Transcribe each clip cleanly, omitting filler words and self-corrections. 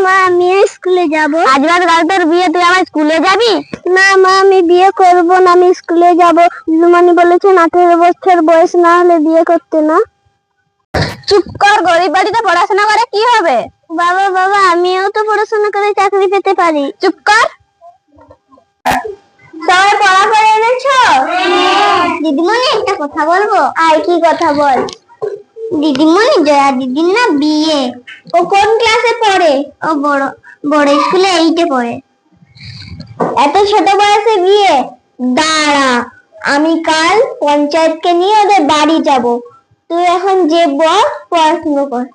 মা আমি স্কুলে যাব। আজ রাত কাল তোর বিয়ে, তুই আবার স্কুলে যাবি? না মা আমি বিয়ে করব না, আমি স্কুলে যাব। দিদিমণি বলেছেন 18 বছর বয়স না হলে বিয়ে করতে না। চুপ কর, গরিব বাড়িতে পড়াশোনা করে কি হবে? বাবা বাবা আমিও তো পড়াশোনা করে চাকরি পেতে পারি। চুপ কর। সবাই পড়া করে এনেছো? দিদিমণি একটা কথা বলবো। আর কি কথা বল। দিদিমণি জয়া দিদির না বিয়ে। ও কোন ক্লাসে পড়ে? ও বড় স্কুলে 8-এ পড়ে। এত ছোট বয়সে বিয়ে? দাঁড়া, আমি কাল পঞ্চায়েতকে নিয়ে ওদের বাড়ি যাব। তুই এখন যে পড়াশুনো কর।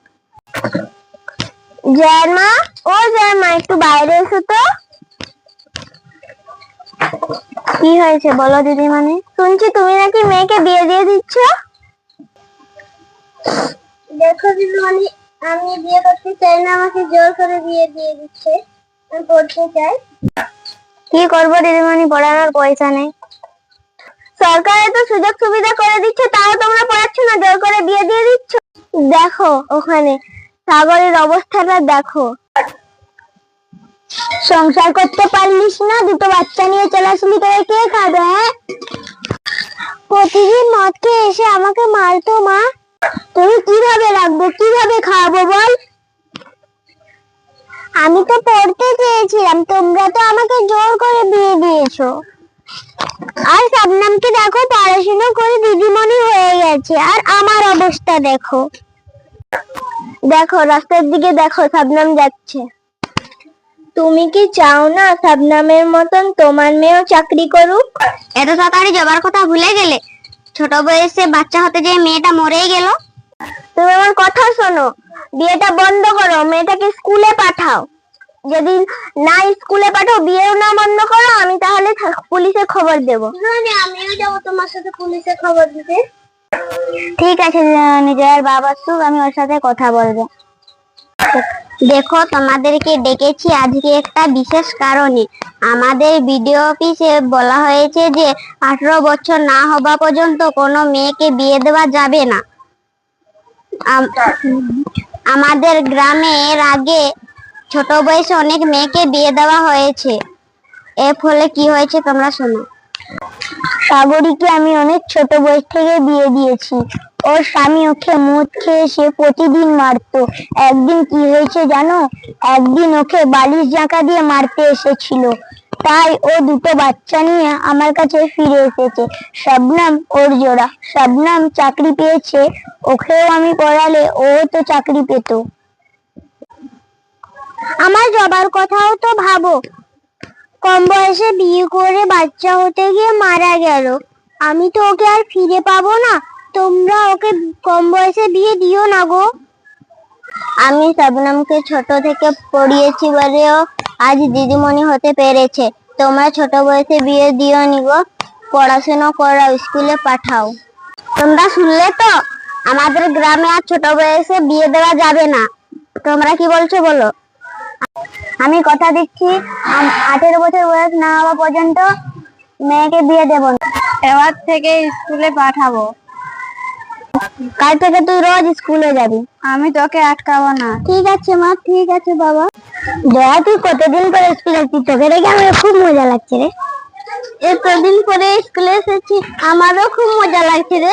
জয়ের মা, ও জয়ের মা একটু বাইরে এসো তো। কি হয়েছে বলো দিদিমণি? শুনছি তুমি নাকি মেয়েকে বিয়ে দিয়ে দিচ্ছ। দেখো দিদিমণি, আমি বিয়ে করতে চাই না, আমাকে জোর করে বিয়ে দিয়ে দিচ্ছে। আমি পড়তে চাই। কি করবো দিদিমণি, পড়ানোর পয়সা নেই। সরকার এত সুযোগ সুবিধা করে দিচ্ছে, তাও তোমরা পড়াচ্ছ না, জোর করে বিয়ে দিয়ে দিচ্ছ। দেখো ওখানে সাগরের অবস্থাটা দেখো। সংসার করতে পারলিস না, দুটো বাচ্চা নিয়ে চলাচলি করে কে খাবে? হ্যাঁ, প্রতিদিন মদ খেয়ে এসে আমাকে মারতো মা। তুমি কিভাবে রাখবো, কিভাবে খাওয়াবো বল? আমি তো পড়তে চেয়েছিলাম, তোমরা তো আমাকে জোর করে বিয়ে দিয়েছো। আর শবনমকে দেখো, পড়াশোনা করে দিদিমণি হয়ে গেছে, আর আমার অবস্থা দেখো। দেখো রাস্তার দিকে দেখো, শবনম যাচ্ছে। তুমি কি চাও না শবনমের মতন তোমার মেয়েও চাকরি করুক? এত তাড়াতাড়ি যাবার কথা ভুলে গেলে? ছোট বয়সে বাচ্চা হতে যেয়ে মেয়েটা মরেই গেল। তুমি আমার কথা শোনো, বিয়েটা বন্ধ করো, মেয়েটাকে স্কুলে পাঠাও। যদি না স্কুলে পাঠাও, বিয়েও না বন্ধ করো, আমি তাহলে পুলিশে খবর দেবো। আমিও যাবো তোমার সাথে পুলিশে খবর দিতে। ঠিক আছে, নিজের বাবা আসুক, আমি ওর সাথে কথা বলবো। দেখো তোমাদেরকে ডেকেছি আজকে একটা বিশেষ কারণে। আমাদের বিডিও অফিসে বলা হয়েছে যে 18 বছর না হওয়া পর্যন্ত কোনো মেয়েকে বিয়ে দেওয়া যাবে না। আমাদের গ্রামে এর আগে ছোট বয়সে অনেক মেয়েকে বিয়ে দেওয়া হয়েছে। এর ফলে কি হয়েছে তোমরা শোনো। সাগরীকে আমি অনেক ছোট বয়স থেকে বিয়ে দিয়েছি। ওর স্বামী ওকে মদ খেয়ে সে প্রতিদিন মারতো। একদিন কি হয়েছে জানো? একদিন ওকে বালিশ জাঁকা দিয়ে মারতে এসেছিল, তাই ও দুটো বাচ্চা নিয়ে আমার কাছে ফিরে এসেছে। শবনম ওর জোড়া। শবনম চাকরি পেয়েছে, ওকেও আমি পড়ালে ও তো চাকরি পেত। আমার যাবার কথাও তো ভাবো, কম বয়সে বিয়ে করে বাচ্চা হতে গিয়ে মারা গেল। আমি তো ওকে আর ফিরে পাবো না। তোমরা ওকে কম বয়সে বিয়ে দিও না গো। আমি শবনমকে ছোট থেকে পড়িয়েছি বলেও আজ দিদিমণি হতে পেরেছে। তোমরা ছোট বয়সে বিয়ে দিও নি গো, পড়াশোনা করাও, স্কুলে পাঠাও। তোমরা শুনলে তো, আমাদের গ্রামে আর ছোট বয়সে বিয়ে দেওয়া যাবে না। তোমরা কি বলছো বলো? আমি কথা দিচ্ছি, 18 বছর বয়স না হওয়া পর্যন্ত মেয়েকে বিয়ে দেব না। এবার থেকে স্কুলে পাঠাবো। কাল থেকে তুই রোজ স্কুলে যাবি, আমি তোকে আটকাবো না। ঠিক আছে মা, ঠিক আছে বাবা। জয়া তুই কতদিন পরে স্কুলে আসছিস? তোকে দেখে আমার খুব মজা লাগছে রে। এতদিন পরে স্কুলে এসেছি, আমারও খুব মজা লাগছে রে।